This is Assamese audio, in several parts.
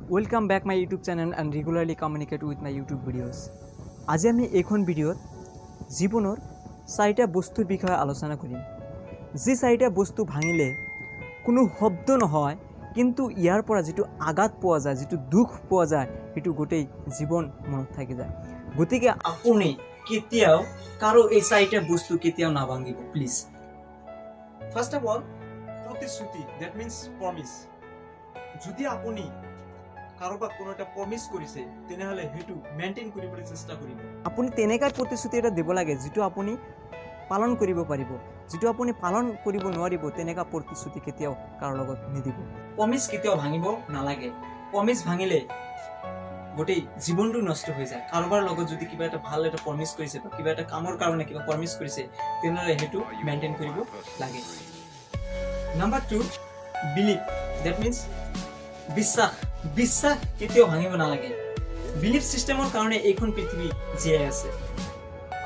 Welcome back my YouTube channel and regularly communicate with my YouTube videos. আজি আমি এইখন ভিডিওত জীবনৰ চাৰিটা বস্তুৰ বিষয়ে আলোচনা কৰিম। যি চাৰিটা বস্তু ভাঙিলে কোনো শব্দ নহয় কিন্তু ইয়াৰ পৰা যেটো আঘাত পোৱা যায় যেটো দুখ পোৱা যায় হেতু গোটেই জীবন মনত থাকি যায়। গতিকে আপুনি কেতিয়াও কাৰো এই চাৰিটা বস্তু কেতিয়াও না ভাঙিব প্লিজ। First of all, প্ৰতিশ্ৰুতি, that means promise. যদি আপুনি কাৰোবাক কোনো এটা প্ৰমিস কৰিছে তেনেহলে হেতু মেইনটেইন কৰিবলৈ চেষ্টা কৰিব। আপুনি তেনেকা প্ৰতিশ্ৰুতি এটা দিব লাগে যেটো আপুনি পালন কৰিব পাৰিব। যেটো আপুনি পালন কৰিব নোৱাৰিব তেনেকা প্ৰতিশ্ৰুতি কেতিয়াও কাৰো লগত নিদিব। প্ৰমিস কেতিয়াও ভাঙিব নালাগে। প্ৰমিস ভাঙিলে গোটেই জীৱনটো নষ্ট হৈ যায়। কাৰোবাৰ লগত যদি কিবা এটা ভাল এটা প্ৰমিস কৰিছে বা কিবা এটা কামৰ কাৰণে কিবা প্ৰমিস কৰিছে তেনেহলে হেতু মেইনটেইন কৰিব লাগে। Number 2, belief. That means বিশ্বাস। বিশ্বাস কেতিয়াও ভাঙিব নালাগে। বিলিফ সিস্টেমৰ কাৰণে এইখন পৃথিৱী জীয়াই আছে।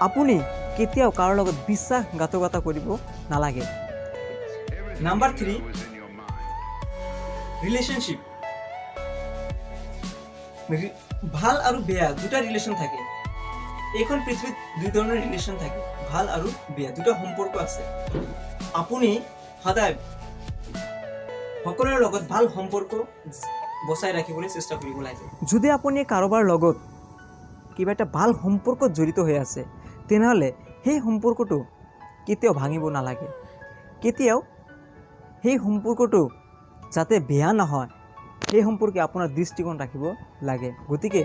আপুনি কেতিয়াও কাৰো লগত বিশ্বাসঘাতকতা কৰিব নালাগে। Number 3, ৰিলেশনশিপ। ভাল আৰু বেয়া দুটা ৰিলেশন থাকে। এইখন পৃথিৱীত দুই ধৰণৰ ৰিলেশন থাকে, ভাল আৰু বেয়া দুটা সম্পৰ্ক আছে। আপুনি সদায় সকলোৰে লগত ভাল সম্পৰ্ক বচাই ৰাখিবলৈ চেষ্টা কৰিব লাগে। যদি আপুনি কাৰোবাৰ লগত কিবা এটা ভাল সম্পৰ্কত জড়িত হৈ আছে তেনেহলে সেই সম্পৰ্কটো কেতিয়াও ভাঙিব নালাগে। কেতিয়াও সেই সম্পৰ্কটো যাতে বেয়া নহয় সেই সম্পৰ্কে আপোনাৰ দৃষ্টিকোণ ৰাখিব লাগে। গতিকে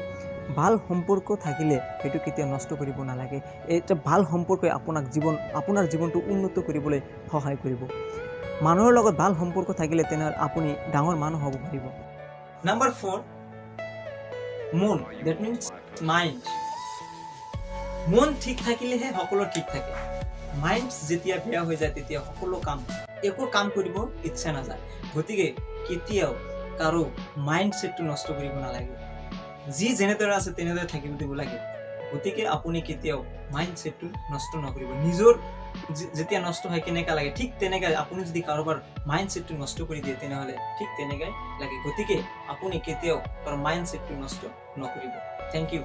ভাল সম্পৰ্ক থাকিলে সেইটো কেতিয়াও নষ্ট কৰিব নালাগে। এটা ভাল সম্পৰ্কই আপোনাৰ জীৱনটো উন্নত কৰিবলৈ সহায় কৰিব। মানুহৰ লগত ভাল সম্পৰ্ক থাকিলে তেনেহলে আপুনি ডাঙৰ মানুহ হ'ব পাৰিব। Number 4, মন। That means mind. মন ঠিক থাকিলেহে সকলো ঠিক থাকে। মাইন্ড যেতিয়া বেয়া হৈ যায় তেতিয়া সকলো একো কাম কৰিব ইচ্ছা নাযায়। গতিকে কেতিয়াও কাৰো মাইন্ডসেটটো নষ্ট কৰিব নালাগে। যি যেনেদৰে আছে তেনেদৰে থাকিব দিব লাগে। গতিকে আপুনি কেতিয়াও মাইন্ডসেটটো নষ্ট নকৰিব। নিজৰ যেতিয়া নষ্ট হয় কেনেকা লাগে ঠিক তেনেকা আপুনি যদি কাৰোবাৰ মাইন্ডসেটটো নষ্ট কৰি দিয়ে তেনেহলে ঠিক তেনেকাই লাগে। গতিকে আপুনি কেতিয়াও কাৰো মাইন্ডসেটটো নষ্ট নকৰিব। Thank U.